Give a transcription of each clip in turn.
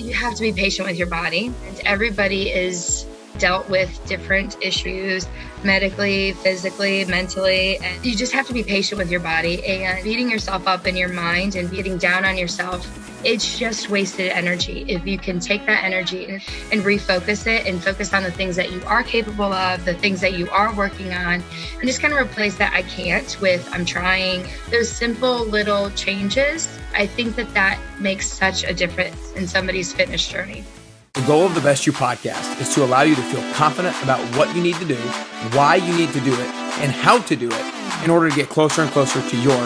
you have to be patient with your body. And everybody is dealt with different issues medically, physically, mentally, and you just have to be patient with your body. And beating yourself up in your mind and beating down on yourself, it's just wasted energy. If you can take that energy and refocus it and focus on the things that you are capable of, the things that you are working on, and just kind of replace that I can't with I'm trying. Those simple little changes, I think that makes such a difference in somebody's fitness journey. The goal of the Best You podcast is to allow you to feel confident about what you need to do, why you need to do it, and how to do it in order to get closer and closer to your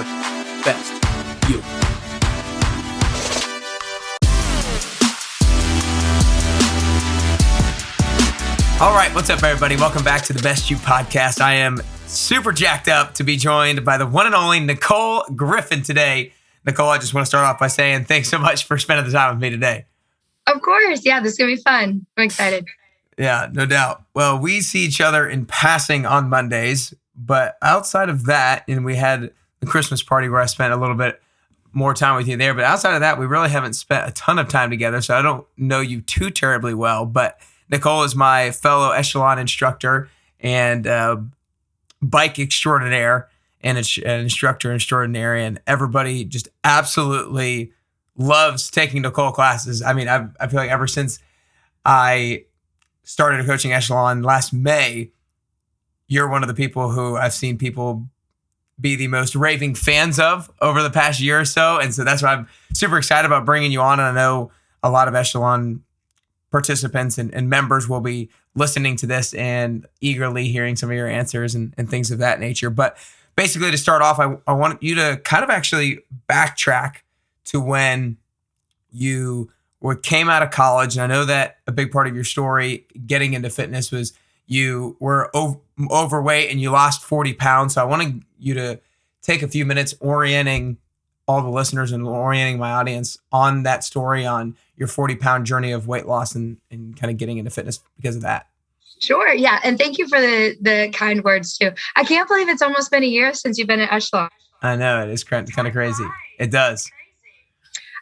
best you. All right, what's up, everybody? Welcome back to the Best You podcast. I am super jacked up to be joined by the one and only Nicole Griffin today. Nicole, I just want to start off by saying thanks so much for spending the time with me today. Of course. Yeah, this is going to be fun. I'm excited. Yeah, no doubt. Well, we see each other in passing on Mondays, but outside of that, and we had the Christmas party where I spent a little bit more time with you there, but outside of that, we really haven't spent a ton of time together, so I don't know you too terribly well, but Nicole is my fellow Echelon instructor and bike extraordinaire and an instructor extraordinaire, and everybody just absolutely loves taking Nicole classes. I mean, I feel like ever since I started coaching Echelon last May, you're one of the people who I've seen people be the most raving fans of over the past year or so. And so that's why I'm super excited about bringing you on. And I know a lot of Echelon participants and members will be listening to this and eagerly hearing some of your answers and things of that nature. But basically, to start off, I want you to kind of actually backtrack to when you came out of college. And I know that a big part of your story getting into fitness was you were overweight and you lost 40 pounds. So I wanted you to take a few minutes orienting all the listeners and orienting my audience on that story, on your 40-pound journey of weight loss and kind of getting into fitness because of that. Sure. Yeah. And thank you for the kind words too. I can't believe it's almost been a year since you've been at Echelon. I know, it is kind of crazy. It does.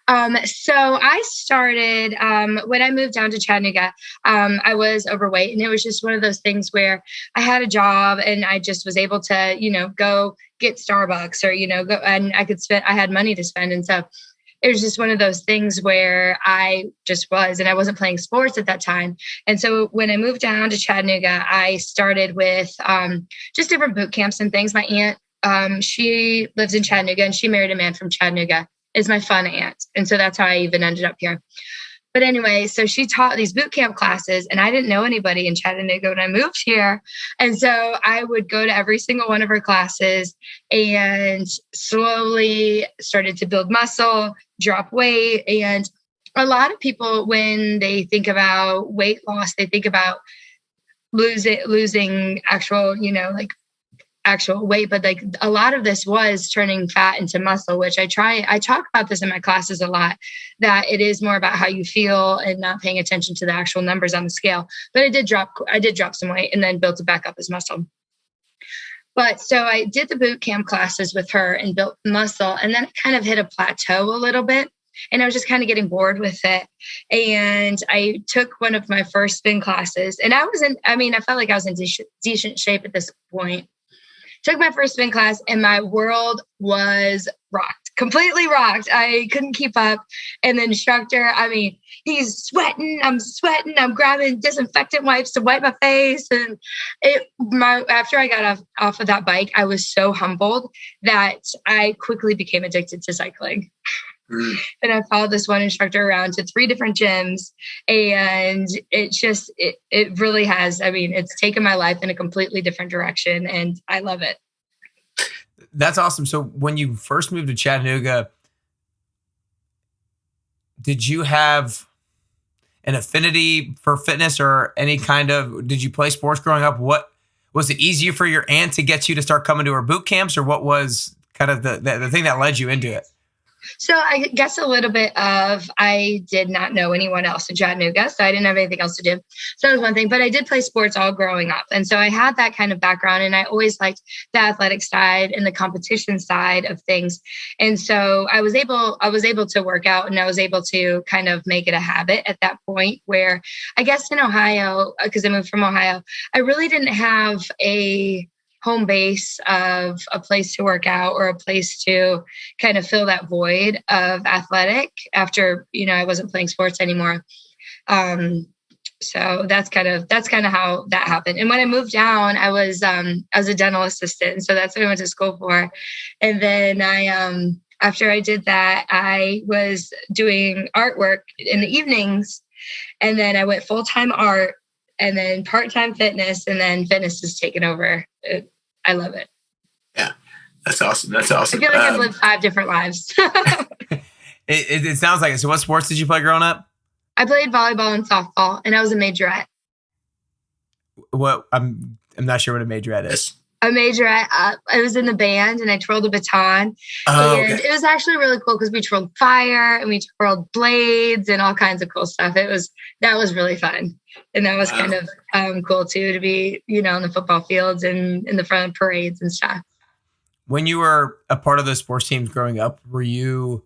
So I started, when I moved down to Chattanooga, I was overweight, and it was just one of those things where I had a job and I just was able to, go get Starbucks or, go, and I had money to spend. And so it was just one of those things where I just was, and I wasn't playing sports at that time. And so when I moved down to Chattanooga, I started with, just different boot camps and things. My aunt, she lives in Chattanooga and she married a man from Chattanooga. Is my fun aunt. And so that's how I even ended up here. But anyway, so she taught these boot camp classes and I didn't know anybody in Chattanooga when I moved here. And so I would go to every single one of her classes and slowly started to build muscle, drop weight. And a lot of people, when they think about weight loss, they think about losing actual, actual weight, but like a lot of this was turning fat into muscle, which I talk about this in my classes a lot, that it is more about how you feel and not paying attention to the actual numbers on the scale. But I did drop some weight and then built it back up as muscle. But so I did the boot camp classes with her and built muscle. And then I kind of hit a plateau a little bit. And I was just kind of getting bored with it. And I took one of my first spin classes and I felt like I was in decent shape at this point. Took my first spin class and my world was completely rocked. I couldn't keep up. And the instructor, he's sweating, I'm grabbing disinfectant wipes to wipe my face. And after I got off of that bike, I was so humbled that I quickly became addicted to cycling. And I followed this one instructor around to 3 different gyms. And it really has, it's taken my life in a completely different direction and I love it. That's awesome. So when you first moved to Chattanooga, did you have an affinity for fitness or did you play sports growing up? What was it easier for your aunt to get you to start coming to her boot camps, or what was kind of the thing that led you into it? So I guess a little bit of, I did not know anyone else in Chattanooga, so I didn't have anything else to do. So that was one thing, but I did play sports all growing up. And so I had that kind of background, and I always liked the athletic side and the competition side of things. And so I was able to work out, and I was able to kind of make it a habit at that point where I guess in Ohio, because I moved from Ohio, I really didn't have a home base of a place to work out or a place to kind of fill that void of athletic after, I wasn't playing sports anymore. So that's kind of how that happened. And when I moved down, I was a dental assistant. And so that's what I went to school for. And then after I did that, I was doing artwork in the evenings. And then I went full-time art, and then part-time fitness, and then fitness has taken over. I love it. Yeah, that's awesome. I feel like I've lived 5 different lives. It sounds like it. So what sports did you play growing up? I played volleyball and softball, and I was a majorette. What? I'm not sure what a majorette is. A majorette. I was in the band, and I twirled a baton. Oh, and okay. It was actually really cool because we twirled fire and we twirled blades and all kinds of cool stuff. That was really fun. And that was kind of cool too, to be, on the football fields and in the front of parades and stuff. When you were a part of those sports teams growing up, were you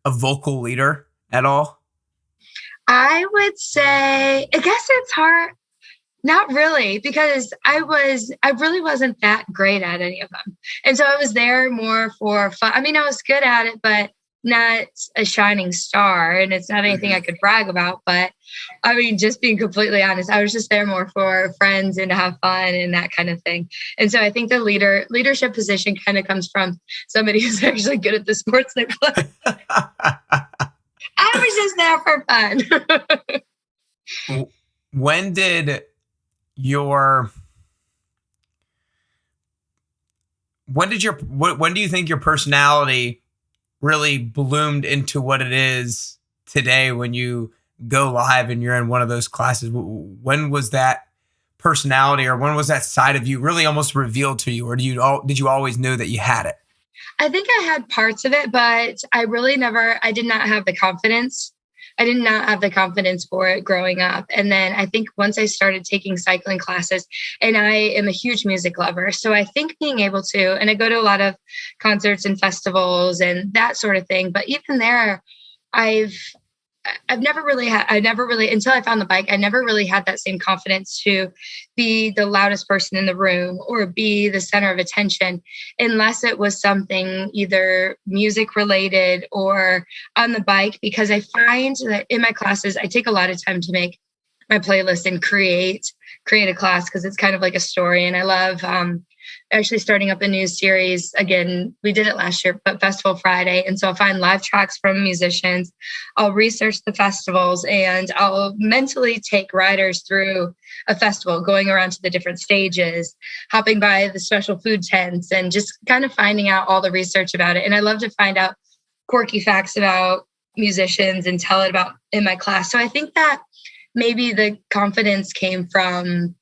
a vocal leader at all? I would say, I guess it's hard. Not really, because I really wasn't that great at any of them. And so I was there more for fun. I mean, I was good at it, but not a shining star. And it's not anything I could brag about. But I mean, just being completely honest, I was just there more for friends and to have fun and that kind of thing. And so I think the leadership position kind of comes from somebody who's actually good at the sports they play. I was just there for fun. When do you think your personality really bloomed into what it is today when you go live and you're in one of those classes? When was that personality, or when was that side of you really almost revealed to you, or did you always know that you had it? I think I had parts of it, but I did not have the confidence. I did not have the confidence for it growing up. And then I think once I started taking cycling classes, and I am a huge music lover. So I think being able to, and I go to a lot of concerts and festivals and that sort of thing. But even there, until I found the bike, I never really had that same confidence to be the loudest person in the room or be the center of attention, unless it was something either music related or on the bike, because I find that in my classes, I take a lot of time to make my playlist and create a class, because it's kind of like a story. And I love actually starting up a new series. Again, we did it last year, but Festival Friday. And so I'll find live tracks from musicians. I'll research the festivals, and I'll mentally take riders through a festival, going around to the different stages, hopping by the special food tents, and just kind of finding out all the research about it. And I love to find out quirky facts about musicians and tell it about in my class. So I think that maybe the confidence came from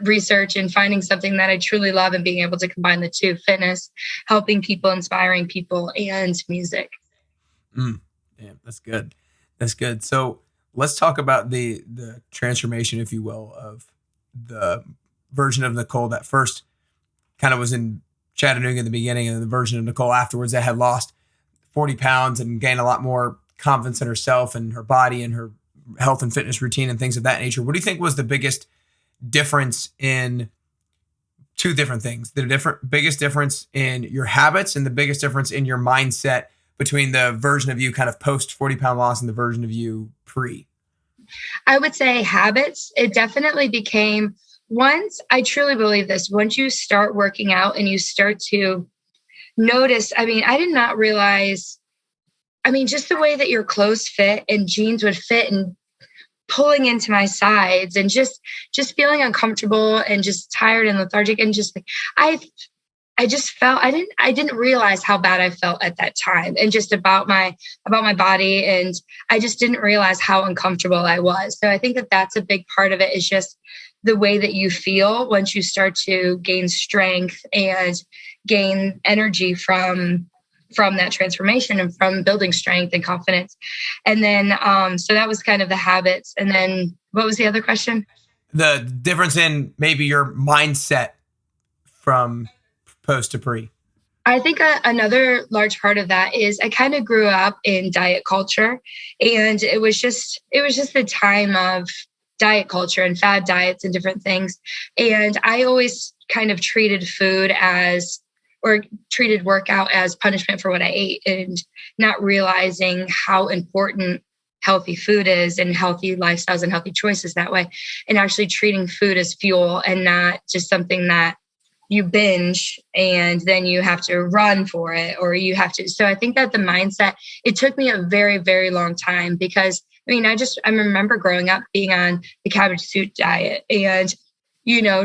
research and finding something that I truly love and being able to combine the two: fitness, helping people, inspiring people, and music. Yeah, that's good. That's good. So let's talk about the transformation, if you will, of the version of Nicole that first kind of was in Chattanooga in the beginning, and the version of Nicole afterwards that had lost 40 pounds and gained a lot more confidence in herself and her body and her health and fitness routine and things of that nature. What do you think was the biggest difference in two different things? The biggest difference in your habits and the biggest difference in your mindset between the version of you kind of post 40-pound loss and the version of you pre? I would say habits. It definitely became, I truly believe this, once you start working out and you start to notice, I did not realize, just the way that your clothes fit and jeans would fit and pulling into my sides and just feeling uncomfortable and just tired and lethargic, and just like, I just felt, I didn't realize how bad I felt at that time, and just about my body. And I just didn't realize how uncomfortable I was. So I think that that's a big part of it, is just the way that you feel once you start to gain strength and gain energy from from that transformation and from building strength and confidence. And then, so that was kind of the habits. And then what was the other question? The difference in maybe your mindset from post to pre. I think another large part of that is I kind of grew up in diet culture, and it was just the time of diet culture and fad diets and different things. And I always kind of treated food or treated workout as punishment for what I ate, and not realizing how important healthy food is and healthy lifestyles and healthy choices that way, and actually treating food as fuel and not just something that you binge and then you have to run for it, or you have to. So I think that the mindset, it took me a very, very long time, because I remember growing up being on the cabbage soup diet and,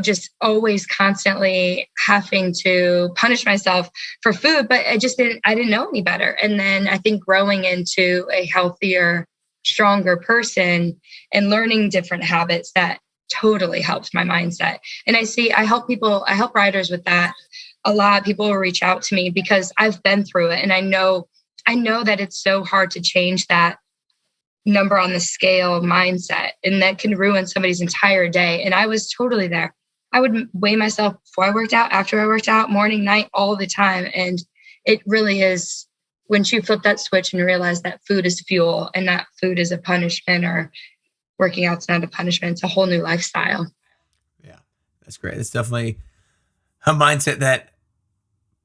just always constantly having to punish myself for food, but I didn't know any better. And then I think growing into a healthier, stronger person and learning different habits, that totally helped my mindset. And I help riders with that a lot. People will reach out to me because I've been through it. And I know that it's so hard to change that number on the scale mindset, and that can ruin somebody's entire day. And I was totally there. I would weigh myself before I worked out, after I worked out, morning, night, all the time. And it really is, once you flip that switch and realize that food is fuel and not food is a punishment, or working out's not a punishment, it's a whole new lifestyle. Yeah, that's great. It's definitely a mindset that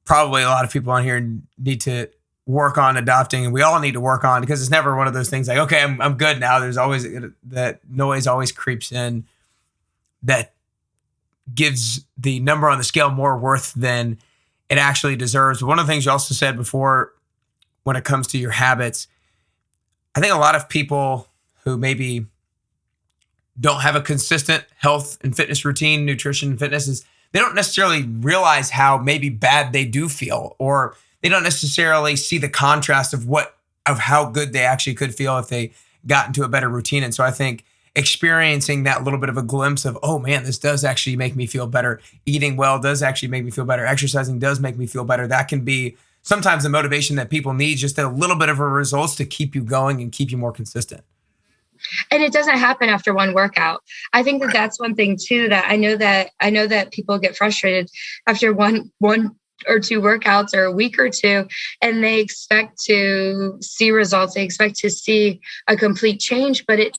probably a lot of people on here need to work on adopting, and we all need to work on, because it's never one of those things like, okay, I'm good now. There's always that noise always creeps in that gives the number on the scale more worth than it actually deserves. One of the things you also said before, when it comes to your habits, I think a lot of people who maybe don't have a consistent health and fitness routine, nutrition and fitness, is they don't necessarily realize how maybe bad they do feel, or they don't necessarily see the contrast of how good they actually could feel if they got into a better routine. And so I think experiencing that little bit of a glimpse of, oh man, this does actually make me feel better. Eating well does actually make me feel better. Exercising does make me feel better. That can be sometimes the motivation that people need, just a little bit of a results to keep you going and keep you more consistent. And it doesn't happen after one workout. I think that that's one thing too, that I know that people get frustrated after one or two workouts or a week or two, and they expect to see results. They expect to see a complete change, but it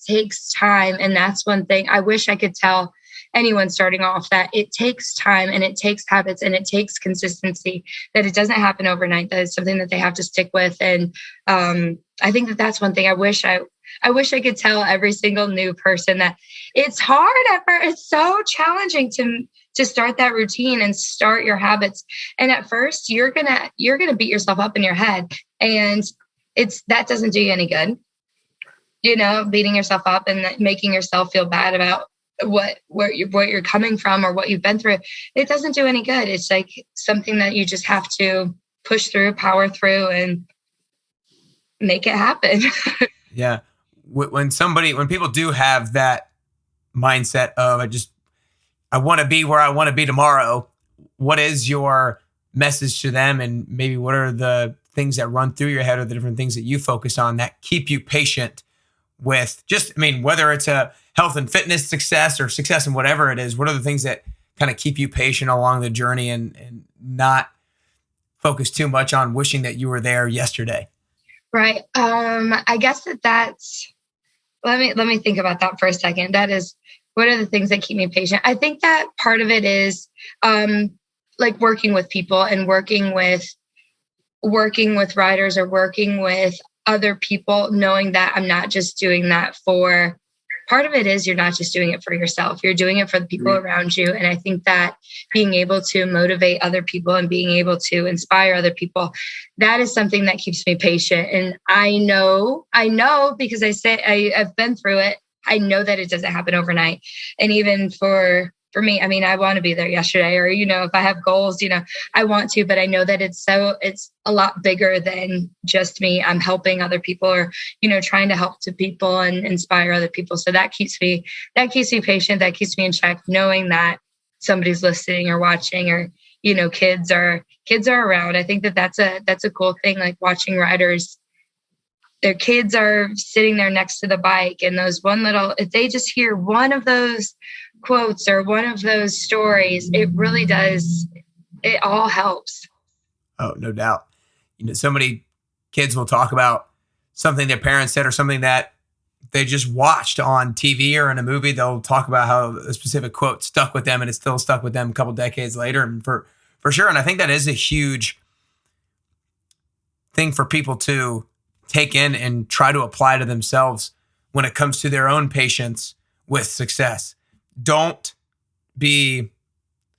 takes time. And that's one thing I wish I could tell anyone starting off, that it takes time and it takes habits and it takes consistency, that it doesn't happen overnight, that it's something that they have to stick with. And I think that that's one thing I wish I could tell every single new person, that it's hard at first. It's so challenging to start that routine and start your habits. And at first you're gonna beat yourself up in your head, and that doesn't do you any good. Beating yourself up and making yourself feel bad about where you're coming from or what you've been through. It doesn't do any good. It's like something that you just have to push through, power through, and make it happen. Yeah. When people do have that mindset of, I want to be where I want to be tomorrow, what is your message to them? And maybe what are the things that run through your head, or the different things that you focus on that keep you patient with whether it's a health and fitness success or success in whatever it is, what are the things that kind of keep you patient along the journey and not focus too much on wishing that you were there yesterday? Right. I guess that's, let me think about that for a second. That is, what are the things that keep me patient? I think that part of it is like working with people and working with riders, or working with other people, knowing that I'm not just doing that for, part of it is you're not just doing it for yourself, you're doing it for the people around you. And I think that being able to motivate other people and being able to inspire other people, that is something that keeps me patient. And I know because I've been through it. I know that it doesn't happen overnight. And even for me, I want to be there yesterday, or, if I have goals, I want to, but I know that it's a lot bigger than just me. I'm helping other people, or, trying to help to people and inspire other people. So that keeps me patient. That keeps me in check, knowing that somebody's listening or watching, or, kids are around. I think that's a cool thing, like watching riders, their kids are sitting there next to the bike, and if they just hear one of those quotes or one of those stories, it really does, it all helps. Oh, no doubt. So many kids will talk about something their parents said or something that they just watched on TV or in a movie. They'll talk about how a specific quote stuck with them, and it's still stuck with them a couple decades later. And for sure. And I think that is a huge thing for people to take in and try to apply to themselves when it comes to their own patience with success. Don't be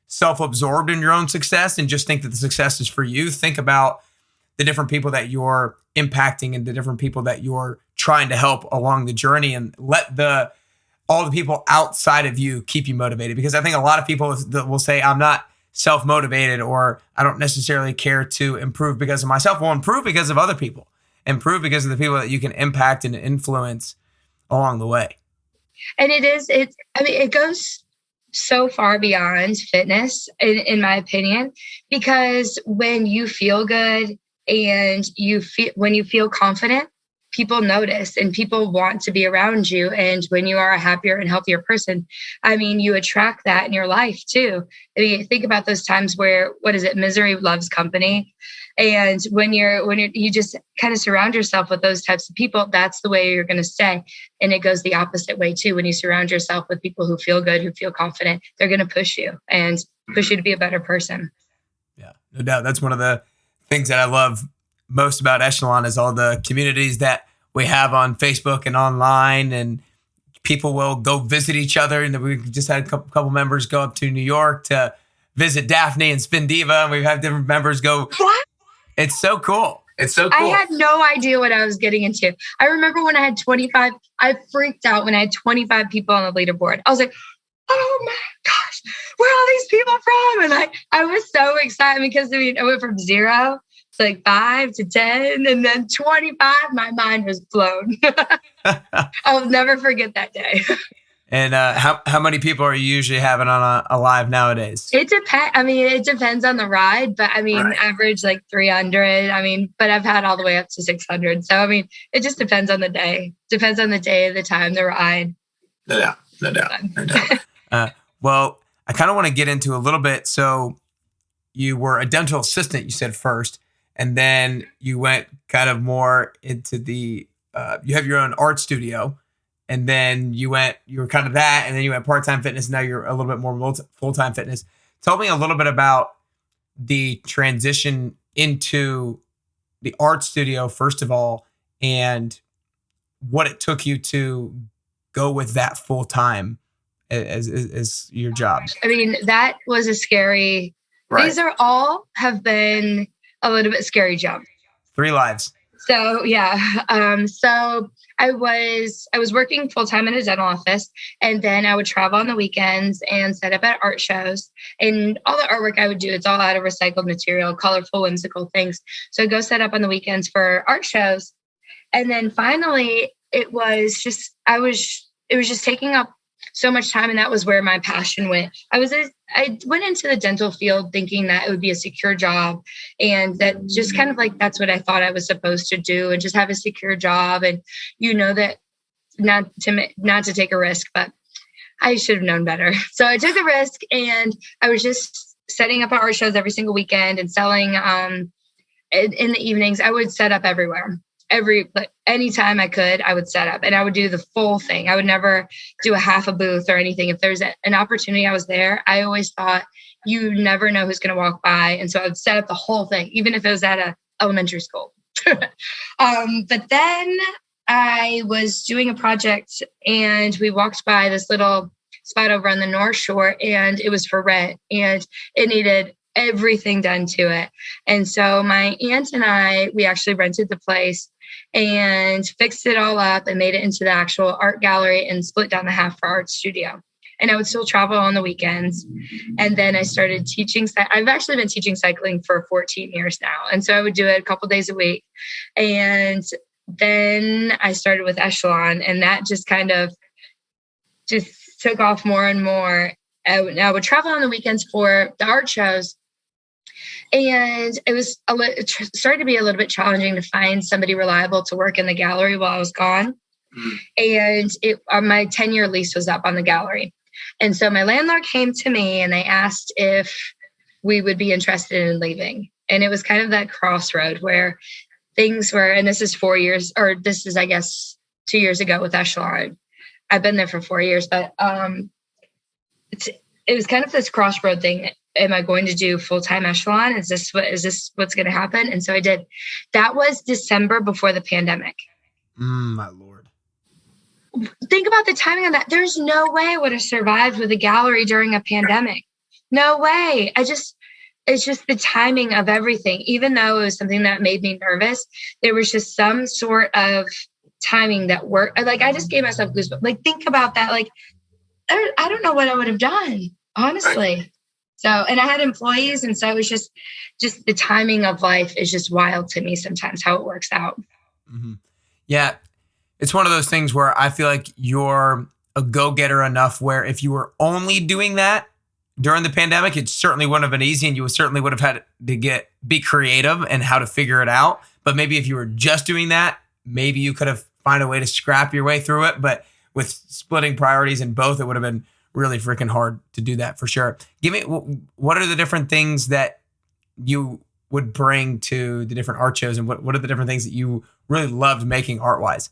self-absorbed in your own success and just think that the success is for you. Think about the different people that you're impacting and the different people that you're trying to help along the journey, and let all the people outside of you keep you motivated. Because I think a lot of people will say, I'm not self-motivated, or I don't necessarily care to improve because of myself. Well, improve because of other people. Improve because of the people that you can impact and influence along the way. And it goes so far beyond fitness, in my opinion, because when you feel good and when you feel confident, people notice and people want to be around you. And when you are a happier and healthier person, you attract that in your life too. Think about those times where, misery loves company. And when you just kind of surround yourself with those types of people, that's the way you're going to stay. And it goes the opposite way too. When you surround yourself with people who feel good, who feel confident, they're going to push you to be a better person. Yeah, no doubt. That's one of the things that I love most about Echelon is all the communities that we have on Facebook and online, and people will go visit each other. And we just had a couple members go up to New York to visit Daphne and Spin Diva. And we've had different members go. What? It's so cool. It's so cool. I had no idea what I was getting into. I remember when I had 25, I freaked out when I had 25 people on the leaderboard. I was like, oh my gosh, where are all these people from? And I was so excited because I went from 0 to like 5 to 10 and then 25. My mind was blown. I'll never forget that day. And how many people are you usually having on a live nowadays? It depends. It depends on the ride, but right. Average like 300. But I've had all the way up to 600. So it just depends on the day. Depends on the day, the time, the ride. No doubt. Well, I kind of want to get into a little bit. So you were a dental assistant, you said first, and then you went kind of more into you have your own art studio. And then you were kind of that, and then you went part-time fitness. And now you're a little bit more full-time fitness. Tell me a little bit about the transition into the art studio, first of all, and what it took you to go with that full-time as your job. That was a scary, right. These have been a little bit scary jump. 3 lives. So, yeah. So I was working full time in a dental office, and then I would travel on the weekends and set up at art shows. And all the artwork I would do, it's all out of recycled material, colorful, whimsical things. So I'd go set up on the weekends for art shows. And then finally it was just taking up so much time. And that was where my passion went. I went into the dental field thinking that it would be a secure job, and that just kind of like, that's what I thought I was supposed to do, and just have a secure job. And that not to take a risk, but I should have known better. So I took the risk, and I was just setting up art shows every single weekend and selling in the evenings. I would set up everywhere. Anytime I could, I would set up, and I would do the full thing. I would never do a half a booth or anything. If there's an opportunity, I was there. I always thought you never know who's going to walk by. And so I would set up the whole thing, even if it was at a elementary school. But then I was doing a project, and we walked by this little spot over on the North Shore, and it was for rent, and it needed everything done to it. And so my aunt and we actually rented the place and fixed it all up and made it into the actual art gallery and split down the half for art studio. And I would still travel on the weekends. And then I started teaching. I've actually been teaching cycling for 14 years now. And so I would do it a couple days a week. And then I started with Echelon, and that just kind of just took off more and more. I would travel on the weekends for the art shows, And it started to be a little bit challenging to find somebody reliable to work in the gallery while I was gone. And my 10-year lease was up on the gallery. And so my landlord came to me and they asked if we would be interested in leaving. And it was kind of that crossroad where things were, and this is 4 years, or this is, I guess, 2 years ago with Echelon. I've been there for 4 years, but it was kind of this crossroad thing. Am I going to do full-time Echelon? Is this what's going to happen? And so I did. That was December before the pandemic. My Lord. Think about the timing on that. There's no way I would have survived with a gallery during a pandemic. No way. It's just the timing of everything. Even though it was something that made me nervous, there was just some sort of timing that worked. Like, I just gave myself goosebumps. Like, think about that. Like, I don't know what I would have done, honestly. Right. So, and I had employees. And so it was just the timing of life is just wild to me sometimes, how it works out. Mm-hmm. Yeah. It's one of those things where I feel like you're a go-getter enough where if you were only doing that during the pandemic, it certainly wouldn't have been easy, and you certainly would have had to be creative and how to figure it out. But maybe if you were just doing that, maybe you could have find a way to scrap your way through it. But with splitting priorities in both, it would have been really freaking hard to do that for sure. Give me, what are the different things that you would bring to the different art shows, and what are the different things that you really loved making art-wise?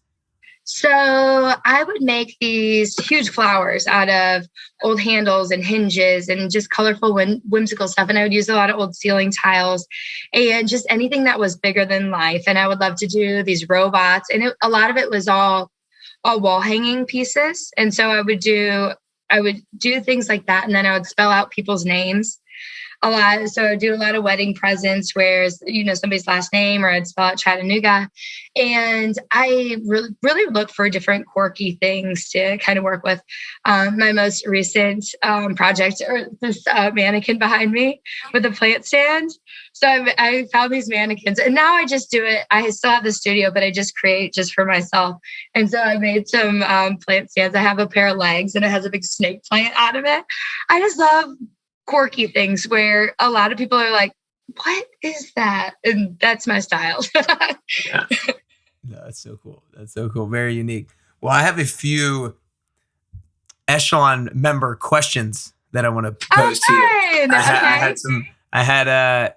So I would make these huge flowers out of old handles and hinges and just colorful, whimsical stuff. And I would use a lot of old ceiling tiles and just anything that was bigger than life. And I would love to do these robots. And a lot of it was all wall hanging pieces. And so I would do things like that. And then I would spell out people's names a lot. So I would do a lot of wedding presents where, somebody's last name, or I'd spell out Chattanooga. And I really look for different quirky things to kind of work with. My most recent project, or this mannequin behind me with a plant stand. So I found these mannequins, and now I just do it. I still have the studio, but I just create just for myself. And so I made some plant stands. I have a pair of legs, and it has a big snake plant out of it. I just love quirky things where a lot of people are like, what is that? And that's my style. Yeah. No, that's so cool. That's so cool. Very unique. Well, I have a few Echelon member questions that I want to pose to you. I had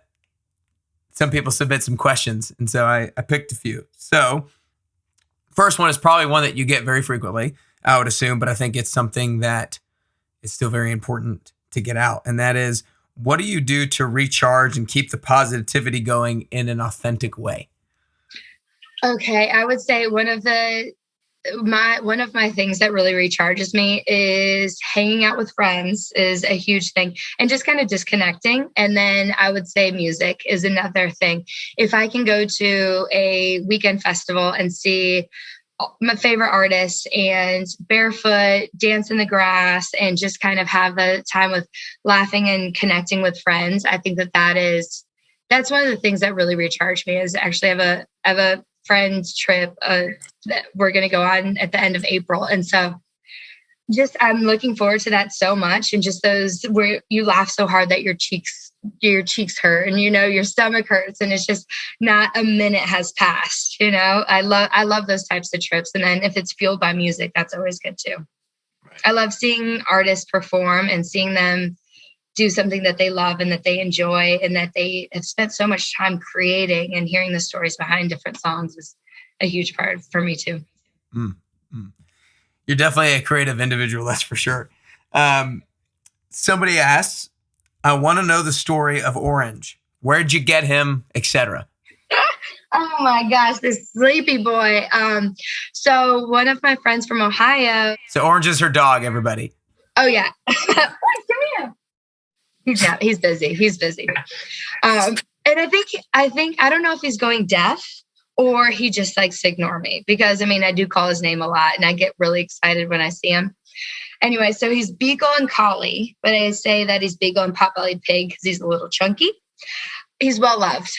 some people submit some questions, and so I picked a few. So first one is probably one that you get very frequently, I would assume, but I think it's something that is still very important to get out. And that is, what do you do to recharge and keep the positivity going in an authentic way? Okay. I would say one of my things that really recharges me is hanging out with friends is a huge thing, and just kind of disconnecting. And then I would say music is another thing. If I can go to a weekend festival and see my favorite artists and barefoot dance in the grass and just kind of have a time with laughing and connecting with friends, I think that's one of the things that really recharge me. Is actually I have a friend's trip that we're going to go on at the end of April. And so I'm looking forward to that so much. And just those where you laugh so hard that your cheeks hurt and, your stomach hurts. And it's just not a minute has passed, I love those types of trips. And then if it's fueled by music, that's always good too. Right. I love seeing artists perform and seeing them do something that they love and that they enjoy and that they have spent so much time creating, and hearing the stories behind different songs is a huge part for me too. You're definitely a creative individual, that's for sure. Somebody asks, I want to know the story of Orange. Where'd you get him, etc.? Oh my gosh, this sleepy boy. So one of my friends from Ohio. So Orange is her dog, everybody. Oh yeah. Come here. He's busy. And I don't know if he's going deaf or he just likes to ignore me, because I do call his name a lot and I get really excited when I see him. Anyway, so he's beagle and collie, but I say that he's beagle and pot-bellied pig because he's a little chunky. He's well loved.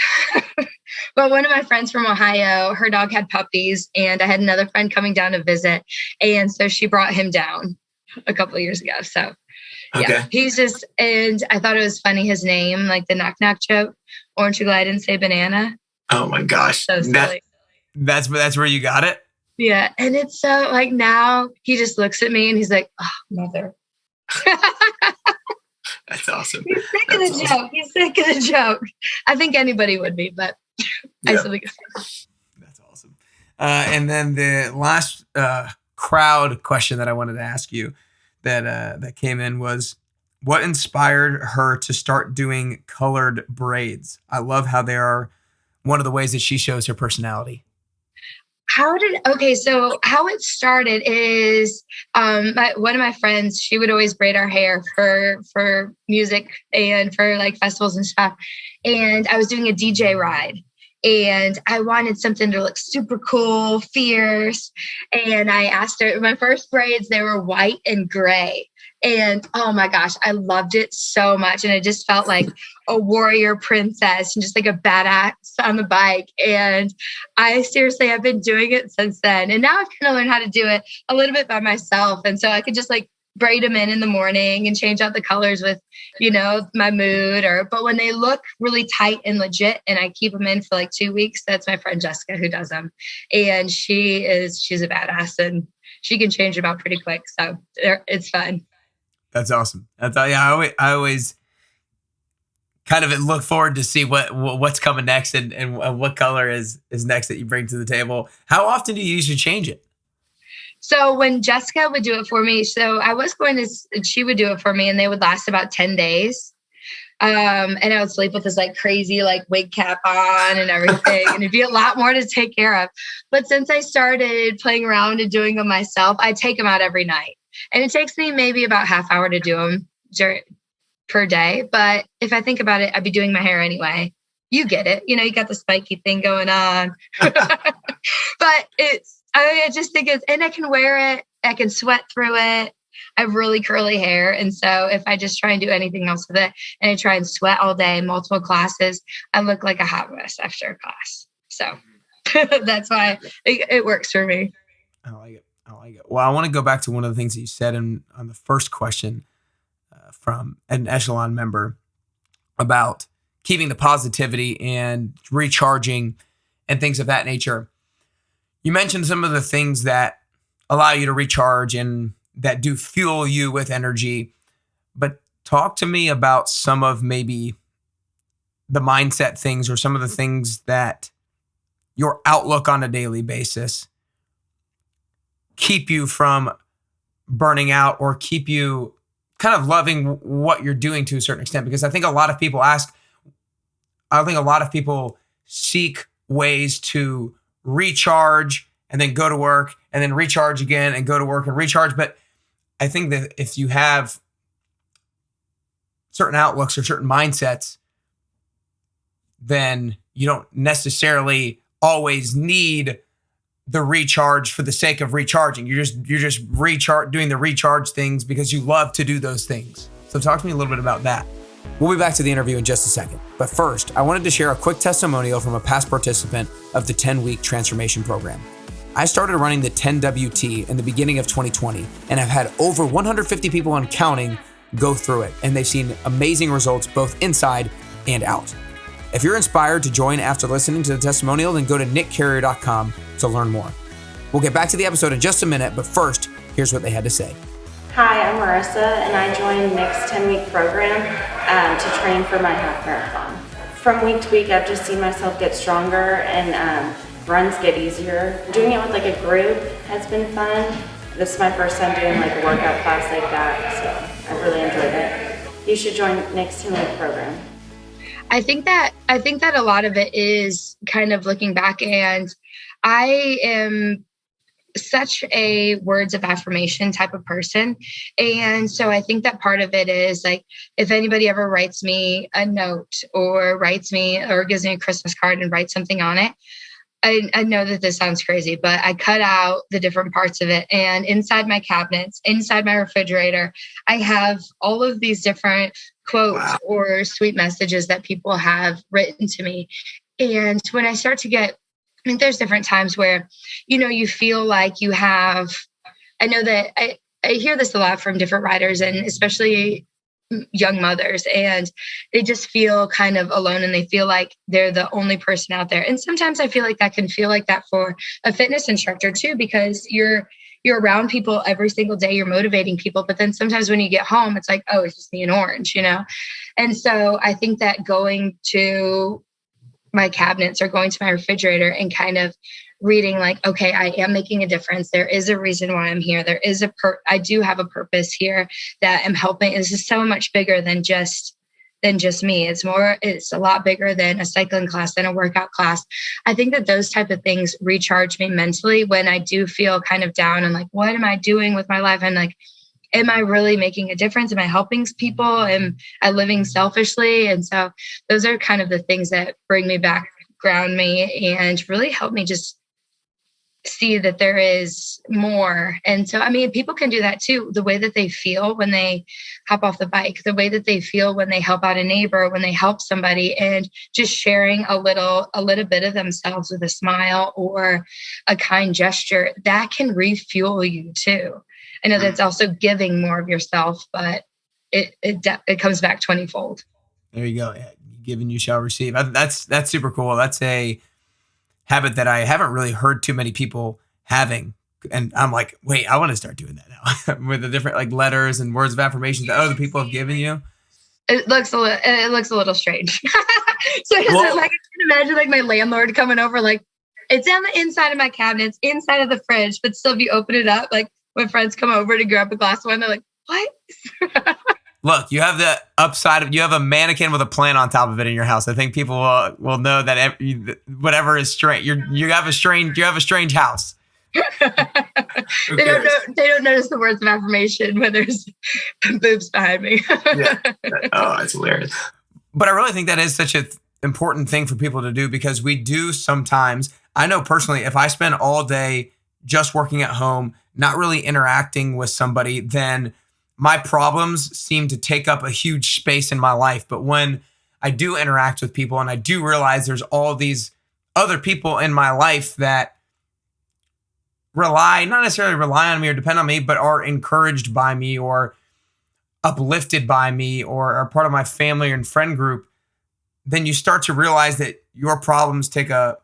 But one of my friends from Ohio, her dog had puppies, and I had another friend coming down to visit. And so she brought him down. a couple of years ago. So Okay. yeah, he's just, and I thought it was funny, his name, like the knock knock joke, orange you glide and say banana. Oh my gosh. So silly. That's where you got it? Yeah. And it's so like now he just looks at me and he's like, oh, mother. That's awesome. He's sick of the joke. He's sick of the joke. I think anybody would be, but I still think that's awesome. And then the last crowd question that I wanted to ask you that came in was, what inspired her to start doing colored braids? I love how they are one of the ways that she shows her personality. So how it started is one of my friends, she would always braid our hair for music and for like festivals and stuff. And I was doing a DJ ride and I wanted something to look super cool, fierce. And I asked her, my first braids, they were white and gray. And oh my gosh, I loved it so much. And I just felt like a warrior princess and just like a badass on the bike. And I've been doing it since then. And now I've kind of learned how to do it a little bit by myself. And so I could just like braid them in the morning and change out the colors with, my mood but when they look really tight and legit and I keep them in for like 2 weeks, that's my friend Jessica who does them. And she's a badass and she can change them out pretty quick. So it's fun. That's awesome. I always kind of look forward to see what's coming next and what color is next that you bring to the table. How often do you usually change it? So when Jessica would do it for me, she would do it for me and they would last about 10 days. And I would sleep with this like crazy like wig cap on and everything. And it'd be a lot more to take care of. But since I started playing around and doing them myself, I take them out every night. And it takes me maybe about half hour to do them per day. But if I think about it, I'd be doing my hair anyway. You get it. You got the spiky thing going on. But I just think and I can wear it. I can sweat through it. I have really curly hair. And so if I just try and do anything else with it and I try and sweat all day, multiple classes, I look like a hot mess after a class. So that's why it works for me. I like it. Well, I want to go back to one of the things that you said on the first question from an Echelon member about keeping the positivity and recharging and things of that nature. You mentioned some of the things that allow you to recharge and that do fuel you with energy, but talk to me about some of maybe the mindset things or some of the things that your outlook on a daily basis keep you from burning out or keep you kind of loving what you're doing to a certain extent. Because I think a lot of people seek ways to recharge and then go to work and then recharge again and go to work and recharge. But I think that if you have certain outlooks or certain mindsets, then you don't necessarily always need the recharge for the sake of recharging. You're just doing the recharge things because you love to do those things. So talk to me a little bit about that. We'll be back to the interview in just a second. But first, I wanted to share a quick testimonial from a past participant of the 10-week transformation program. I started running the 10WT in the beginning of 2020, and I've had over 150 people and counting go through it, and they've seen amazing results both inside and out. If you're inspired to join after listening to the testimonial, then go to nickcarrier.com to learn more. We'll get back to the episode in just a minute, but first, here's what they had to say. Hi, I'm Marissa, and I joined Nick's 10-week program to train for my half marathon. From week to week, I've just seen myself get stronger and runs get easier. Doing it with like a group has been fun. This is my first time doing like a workout class like that, so I've really enjoyed it. You should join Nick's 10-week program. I think that a lot of it is kind of looking back, and I am such a words of affirmation type of person. And so I think that part of it is like, if anybody ever writes me a note or gives me a Christmas card and writes something on it, I know that this sounds crazy, but I cut out the different parts of it. And inside my cabinets, inside my refrigerator, I have all of these different quotes or sweet messages that people have written to me. And when I start to get, I think there's different times where, you feel like you have, I know that I hear this a lot from different riders, and especially young mothers, and they just feel kind of alone, and they feel like they're the only person out there. And sometimes I feel like that can feel like that for a fitness instructor too, because you're around people every single day, you're motivating people. But then sometimes when you get home, it's like, oh, it's just me and Orange, And so I think that going to my cabinets or going to my refrigerator and kind of reading like, okay, I am making a difference. There is a reason why I'm here. There is I do have a purpose here that I'm helping. This is so much bigger than just me. It's a lot bigger than a cycling class, than a workout class. I think that those type of things recharge me mentally when I do feel kind of down and like, what am I doing with my life? And like, am I really making a difference? Am I helping people? Am I living selfishly? And so those are kind of the things that bring me back, ground me, and really help me just see that there is more. And so, I mean, people can do that too. The way that they feel when they hop off the bike, the way that they feel when they help out a neighbor, when they help somebody, and just sharing a little bit of themselves with a smile or a kind gesture, that can refuel you too. I know that's also giving more of yourself, but it comes back 20-fold. There you go. Giving you shall receive. That's super cool. That's a habit that I haven't really heard too many people having. And I'm like, wait, I want to start doing that now with the different like letters and words of affirmation that other people have given you. It looks a little strange. So I can imagine like my landlord coming over, like it's on the inside of my cabinets, inside of the fridge, but still if you open it up, like when friends come over to grab a glass of wine, they're like, what? Look, you have the upside of, you have a mannequin with a plant on top of it in your house. I think people will know that whatever is strange, you have a strange house. They don't notice the words of affirmation when there's boobs behind me. Yeah. Oh, that's hilarious. But I really think that is such an important thing for people to do, because we do sometimes, I know personally, if I spend all day just working at home, not really interacting with somebody, then my problems seem to take up a huge space in my life. But when I do interact with people and I do realize there's all these other people in my life that not necessarily rely on me or depend on me, but are encouraged by me or uplifted by me or are part of my family and friend group, then you start to realize that your problems take a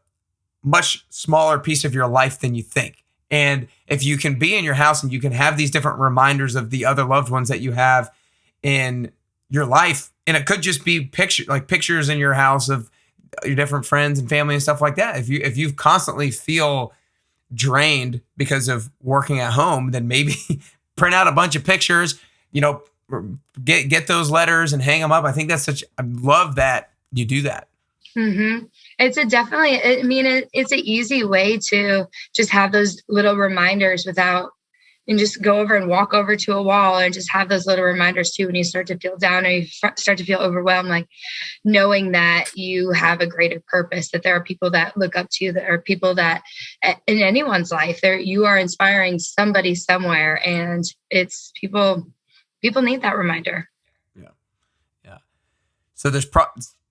much smaller piece of your life than you think. And if you can be in your house and you can have these different reminders of the other loved ones that you have in your life, and it could just be pictures in your house of your different friends and family and stuff like that. If you constantly feel drained because of working at home, then maybe print out a bunch of pictures, get those letters and hang them up. I think I love that you do that. Mm-hmm. It's it's an easy way to just have those little reminders and just go over and walk over to a wall and just have those little reminders too when you start to feel down or you start to feel overwhelmed, like knowing that you have a greater purpose, that there are people that look up to you, that are people that in anyone's life, you are inspiring somebody somewhere, and it's people need that reminder. Yeah. So there's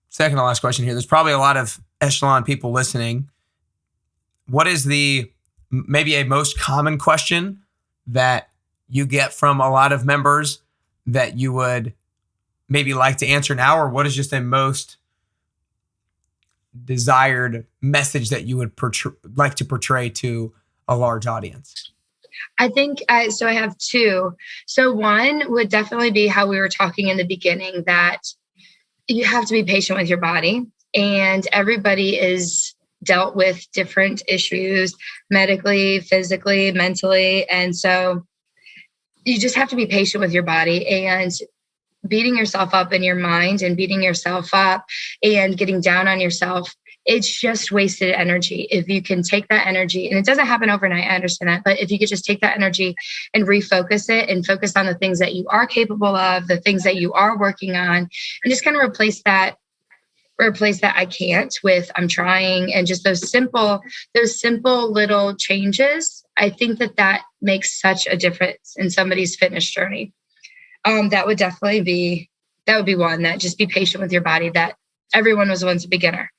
second to last question here. There's probably a lot of Echelon people listening. What is maybe a most common question that you get from a lot of members that you would maybe like to answer now? Or what is just a most desired message that you would like to portray to a large audience? I think I have two. So one would definitely be how we were talking in the beginning, that you have to be patient with your body, and everybody is dealt with different issues medically, physically, mentally. And so you just have to be patient with your body, and beating yourself up in your mind and beating yourself up and getting down on yourself, it's just wasted energy. If you can take that energy, and it doesn't happen overnight, I understand that, but if you could just take that energy and refocus it and focus on the things that you are capable of, the things that you are working on, and just kind of replace that I can't with I'm trying, and just those simple little changes, I think that makes such a difference in somebody's fitness journey. That would be one, that just be patient with your body, that everyone was once a beginner.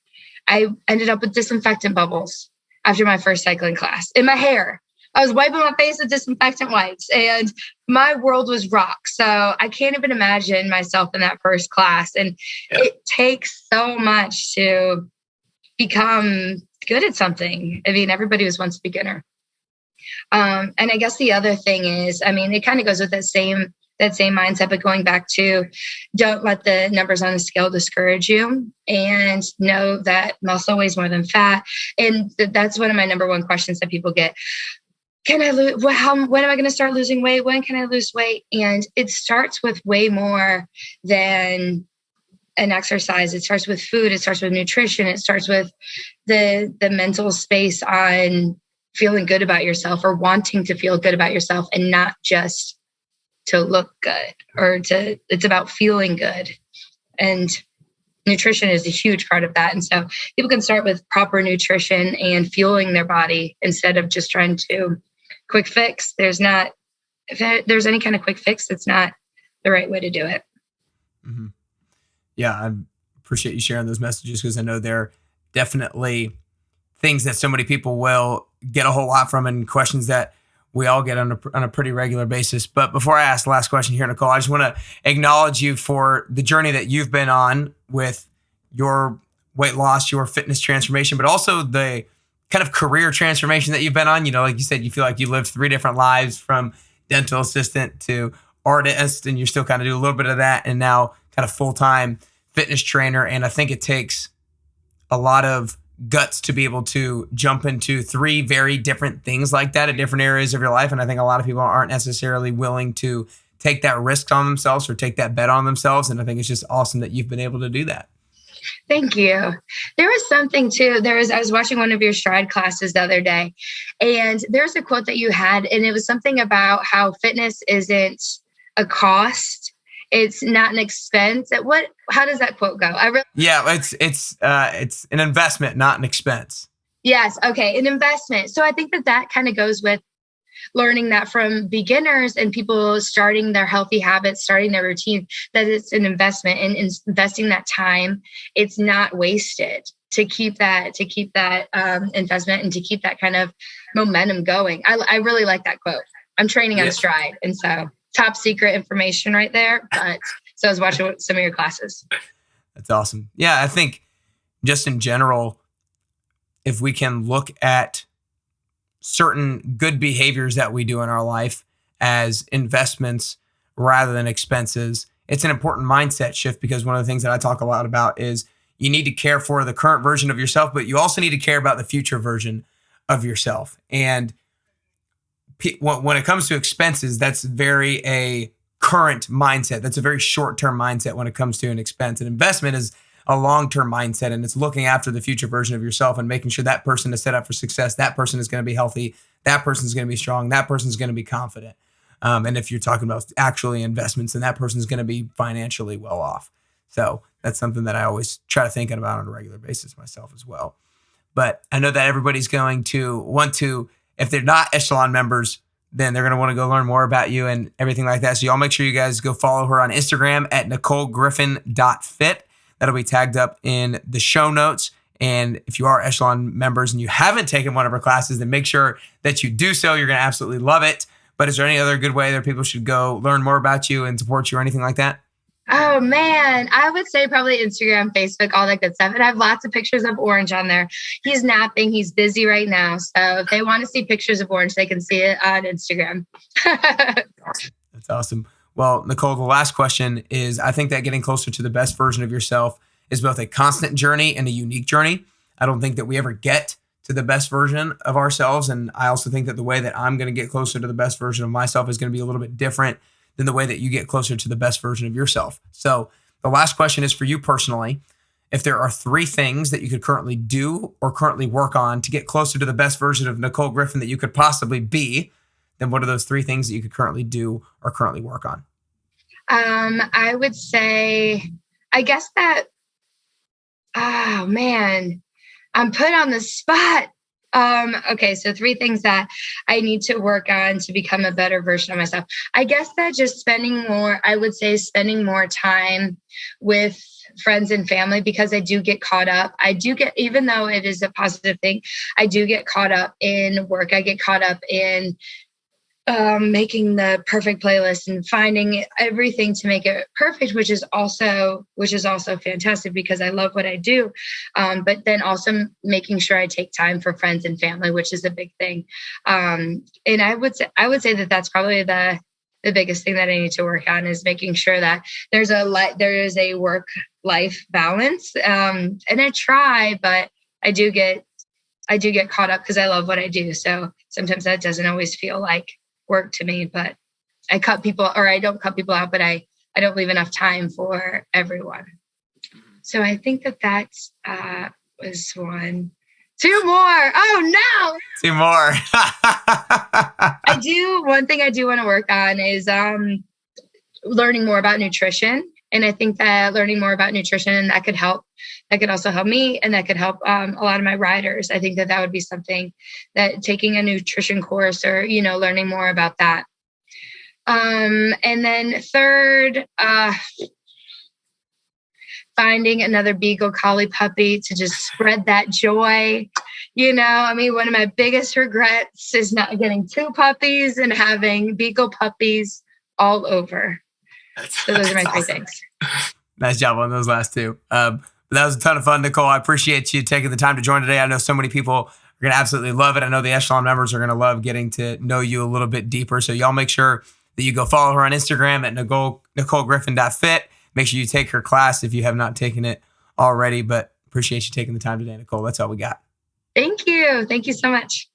I ended up with disinfectant bubbles after my first cycling class in my hair. I was wiping my face with disinfectant wipes and my world was rock. So I can't even imagine myself in that first class. And it takes so much to become good at something. I mean, everybody was once a beginner. And I guess the other thing is, I mean, it kind of goes with that same mindset, but going back to don't let the numbers on the scale discourage you, and know that muscle weighs more than fat. And that's one of my number one questions that people get. Can I lose? When am I going to start losing weight? When can I lose weight? And it starts with way more than an exercise. It starts with food. It starts with nutrition. It starts with the mental space on feeling good about yourself or wanting to feel good about yourself, and not just to look good it's about feeling good. And nutrition is a huge part of that. And so people can start with proper nutrition and fueling their body instead of just trying to quick fix. If there's any kind of quick fix, it's not the right way to do it. Mm-hmm. Yeah, I appreciate you sharing those messages, because I know they're definitely things that so many people will get a whole lot from, and questions that we all get on a pretty regular basis. But before I ask the last question here, Nicole, I just want to acknowledge you for the journey that you've been on with your weight loss, your fitness transformation, but also the kind of career transformation that you've been on. You know, like you said, you feel like you lived 3 different lives, from dental assistant to artist, and you're still kind of doing a little bit of that, and now kind of full-time fitness trainer. And I think it takes a lot of guts to be able to jump into 3 very different things like that at different areas of your life. And I think a lot of people aren't necessarily willing to take that risk on themselves or take that bet on themselves. And I think it's just awesome that you've been able to do that. Thank you. There was something too. I was watching one of your stride classes the other day, and there's a quote that you had, and it was something about how fitness isn't a cost. It's not an expense. How does that quote go? It's an investment, not an expense. Yes. Okay. An investment. So I think that kind of goes with learning that from beginners and people starting their healthy habits, starting their routine, that it's an investment, and investing that time. It's not wasted to keep that investment and to keep that kind of momentum going. I really like that quote. I'm training on stride. And so top secret information right there. But so I was watching some of your classes. That's awesome. Yeah, I think just in general, if we can look at certain good behaviors that we do in our life as investments rather than expenses, it's an important mindset shift, because one of the things that I talk a lot about is you need to care for the current version of yourself, but you also need to care about the future version of yourself. And when it comes to expenses, that's very a current mindset. That's a very short-term mindset when it comes to an expense. An investment is a long-term mindset, and it's looking after the future version of yourself and making sure that person is set up for success. That person is going to be healthy. That person's going to be strong. That person's going to be confident. And if you're talking about actually investments, then that person's going to be financially well off. So that's something that I always try to think about on a regular basis myself as well. But I know that everybody's going to want to, if they're not Echelon members, then they're going to want to go learn more about you and everything like that. So y'all make sure you guys go follow her on Instagram at NicoleGriffin.fit. That'll be tagged up in the show notes. And if you are Echelon members and you haven't taken one of her classes, then make sure that you do so. You're going to absolutely love it. But is there any other good way that people should go learn more about you and support you or anything like that? Oh, man. I would say probably Instagram, Facebook, all that good stuff. And I have lots of pictures of Orange on there. He's napping. He's busy right now. So if they want to see pictures of Orange, they can see it on Instagram. That's awesome. Well, Nicole, the last question is, I think that getting closer to the best version of yourself is both a constant journey and a unique journey. I don't think that we ever get to the best version of ourselves. And I also think that the way that I'm going to get closer to the best version of myself is going to be a little bit different than the way that you get closer to the best version of yourself. So the last question is for you personally. If there are 3 things that you could currently do or currently work on to get closer to the best version of Nicole Griffin that you could possibly be, then what are those 3 things that you could currently do or currently work on? I would say, I guess that, oh man, I'm put on the spot. Okay, so 3 things that I need to work on to become a better version of myself. I guess that just spending more time with friends and family, because I do get caught up. Even though it is a positive thing, I do get caught up in work. I get caught up in making the perfect playlist and finding everything to make it perfect, which is also fantastic because I love what I do. But then also making sure I take time for friends and family, which is a big thing. And I would say that that's probably the biggest thing that I need to work on, is making sure that there is a work-life balance. And I try, but I do get caught up because I love what I do. So sometimes that doesn't always feel like work to me, but I don't cut people out, but I don't leave enough time for everyone. So I think that was one. Two more. Oh no. Two more. One thing I do want to work on is learning more about nutrition. And I think that learning more about nutrition, that could also help me, and that could help a lot of my riders. I think that would be something that taking a nutrition course, or, learning more about that. And then third, finding another beagle collie puppy to just spread that joy. One of my biggest regrets is not getting 2 puppies and having beagle puppies all over. So those are my 3 things. Nice job on those last 2. That was a ton of fun, Nicole. I appreciate you taking the time to join today. I know so many people are going to absolutely love it. I know the Echelon members are going to love getting to know you a little bit deeper. So y'all make sure that you go follow her on Instagram at NicoleGriffin.fit. Make sure you take her class if you have not taken it already. But appreciate you taking the time today, Nicole. That's all we got. Thank you. Thank you so much.